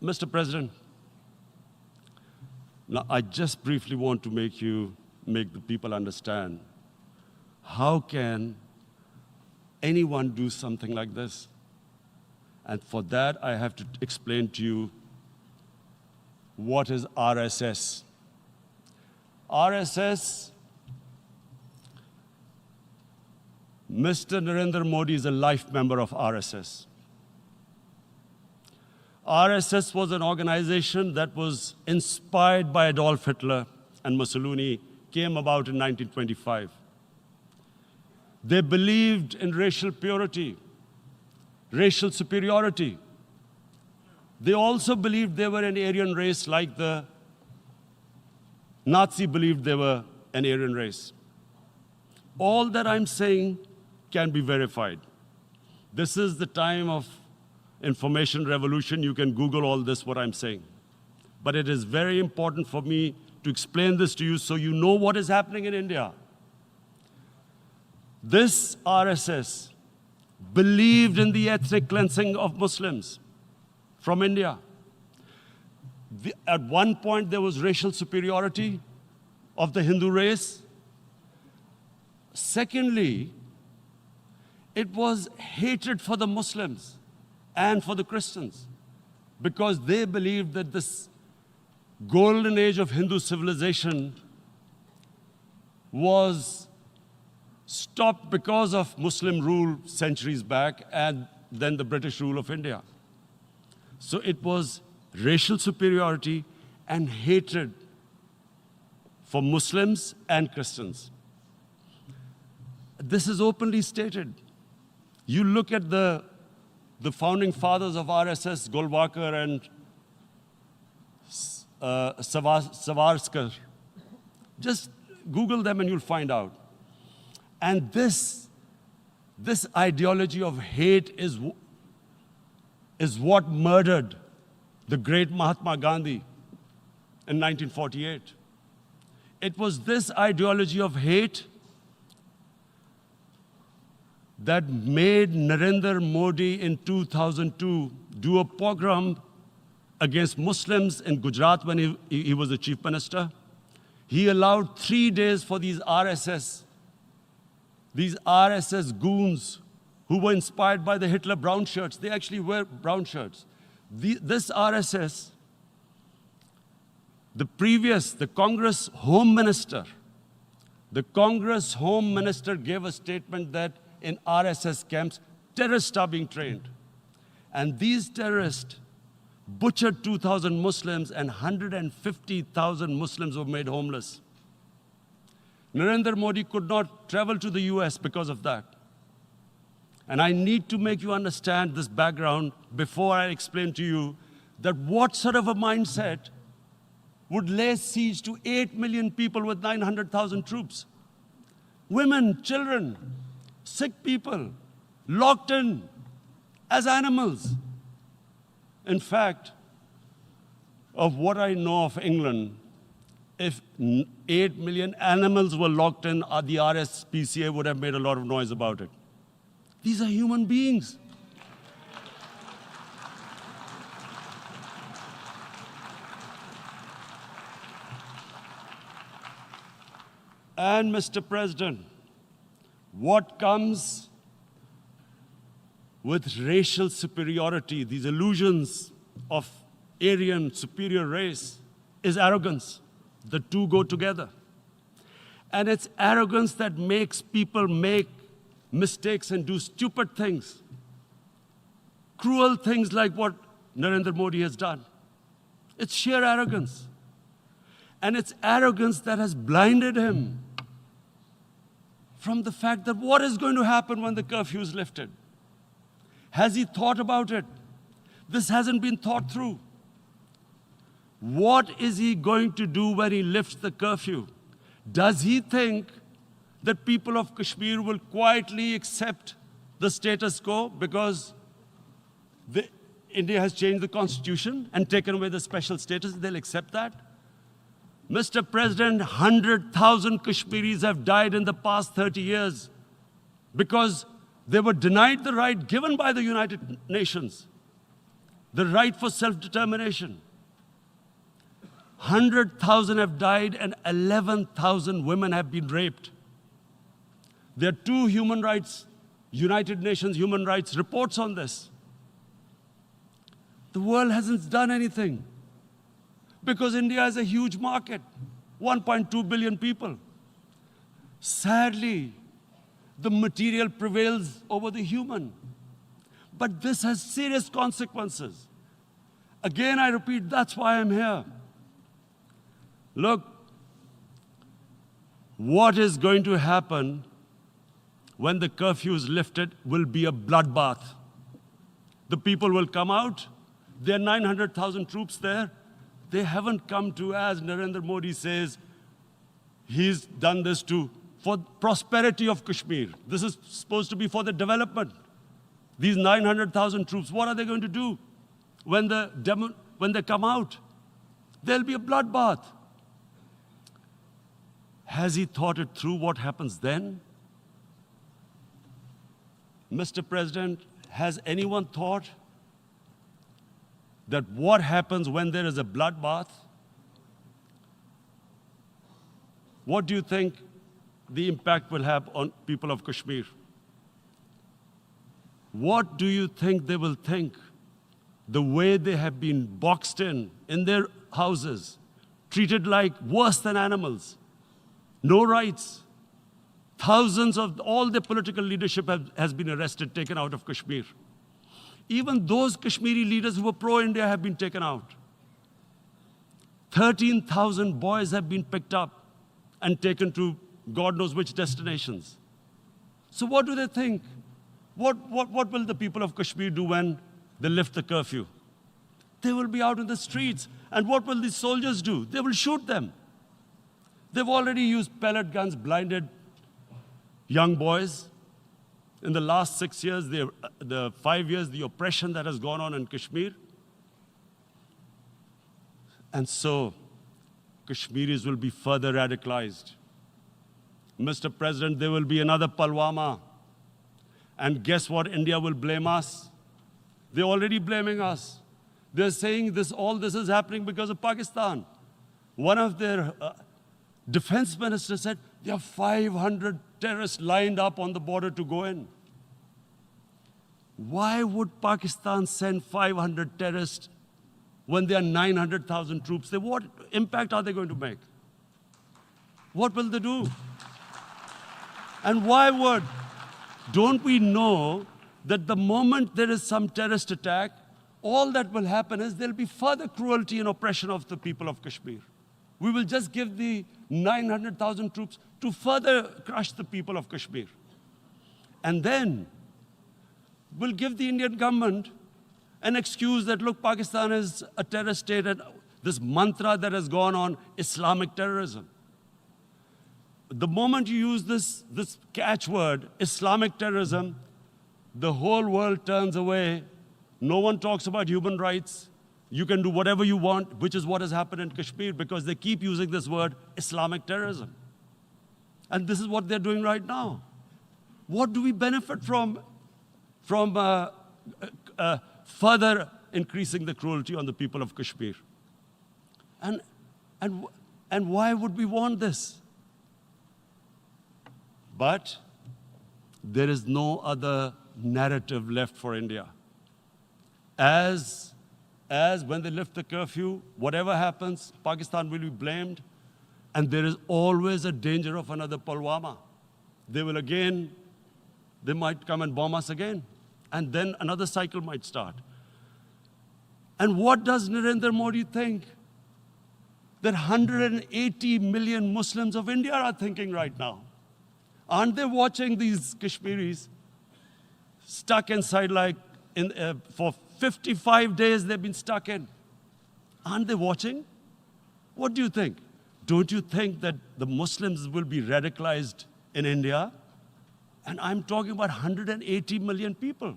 Mr. President, now I just briefly want to make the people understand how can anyone do something like this? And for that, I have to explain to you what is RSS. RSS, Mr. Narendra Modi is a life member of RSS. RSS was an organization that was inspired by Adolf Hitler and Mussolini, came about in 1925. They believed in racial purity, racial superiority. They also believed they were an Aryan race like the Nazi believed they were an Aryan race. All that I'm saying can be verified. This is the time of information revolution. You can Google all this, what I'm saying. But it is very important for me to explain this to you so you know what is happening in India. This RSS believed in the ethnic cleansing of Muslims from India. At one point, there was racial superiority of the Hindu race. Secondly, it was hatred for the Muslims and for the Christians because they believed that this golden age of Hindu civilization was stopped because of Muslim rule centuries back and then the British rule of India. So it was racial superiority and hatred for Muslims and Christians. This is openly stated. You look at the founding fathers of RSS, Golwalkar and Savarkar. Just Google them and you'll find out. And this ideology of hate is what murdered the great Mahatma Gandhi in 1948. It was this ideology of hate that made Narendra Modi in 2002 do a pogrom against Muslims in Gujarat when he was the chief minister. He allowed 3 days for these RSS goons who were inspired by the Hitler brown shirts. They actually wear brown shirts. This RSS, the Congress Home Minister gave a statement that in RSS camps, terrorists are being trained. And these terrorists butchered 2,000 Muslims and 150,000 Muslims were made homeless. Narendra Modi could not travel to the US because of that. And I need to make you understand this background before I explain to you that what sort of a mindset would lay siege to 8 million people with 900,000 troops. Women, children, sick people, locked in as animals. In fact, of what I know of England, if 8 million animals were locked in, the RSPCA would have made a lot of noise about it. These are human beings. And Mr. President, what comes with racial superiority, these illusions of Aryan superior race, is arrogance. The two go together. And it's arrogance that makes people make mistakes and do stupid things. Cruel things like what Narendra Modi has done. It's sheer arrogance. And it's arrogance that has blinded him from the fact that what is going to happen when the curfew is lifted? Has he thought about it? This hasn't been thought through. What is he going to do when he lifts the curfew? Does he think that people of Kashmir will quietly accept the status quo because India has changed the constitution and taken away the special status? They'll accept that? Mr. President, 100,000 Kashmiris have died in the past 30 years because they were denied the right given by the United Nations. the right for self-determination. 100,000 have died and 11,000 women have been raped. There are two United Nations human rights reports on this. The world hasn't done anything because India is a huge market, 1.2 billion people. Sadly, the material prevails over the human. But this has serious consequences. Again, I repeat, that's why I'm here. Look, what is going to happen when the curfew is lifted will be a bloodbath. The people will come out. There are 900,000 troops there. They haven't come to, as Narendra Modi says, he's done this for prosperity of Kashmir. This is supposed to be for the development. These 900,000 troops, what are they going to do when they come out? There'll be a bloodbath. Has he thought it through what happens then? Mr. President, has anyone thought that what happens when there is a bloodbath? What do you think the impact will have on people of Kashmir? What do you think they will think? The way they have been boxed in their houses, treated like worse than animals, no rights. Thousands of all the political leadership has been arrested, taken out of Kashmir. Even those Kashmiri leaders who were pro-India have been taken out. 13,000 boys have been picked up and taken to God knows which destinations. So what do they think? What will the people of Kashmir do when they lift the curfew? They will be out in the streets. And what will these soldiers do? They will shoot them. They've already used pellet guns, blinded young boys. In the last 6 years, the 5 years, the oppression that has gone on in Kashmir. And so, Kashmiris will be further radicalized. Mr. President, there will be another Pulwama. And guess what? India will blame us. They're already blaming us. They're saying all this is happening because of Pakistan. One of their defense ministers said, there are 500 terrorists lined up on the border to go in. Why would Pakistan send 500 terrorists when there are 900,000 troops? What impact are they going to make? What will they do? And don't we know that the moment there is some terrorist attack, all that will happen is there'll be further cruelty and oppression of the people of Kashmir. We will just give the 900,000 troops to further crush the people of Kashmir. And then we'll give the Indian government an excuse that, look, Pakistan is a terrorist state, and this mantra that has gone on, Islamic terrorism. The moment you use this catchword, Islamic terrorism, the whole world turns away. No one talks about human rights. You can do whatever you want, which is what has happened in Kashmir, because they keep using this word, Islamic terrorism. And this is what they're doing right now. What do we benefit from further increasing the cruelty on the people of Kashmir? And why would we want this? But there is no other narrative left for India. As when they lift the curfew, whatever happens, Pakistan will be blamed, and there is always a danger of another Pulwama. They might come and bomb us again, and then another cycle might start. And what does Narendra Modi think? That 180 million Muslims of India are thinking right now. Aren't they watching these Kashmiris stuck inside for 55 days they've been stuck in? Aren't they watching? What do you think? Don't you think that the Muslims will be radicalized in India? And I'm talking about 180 million people.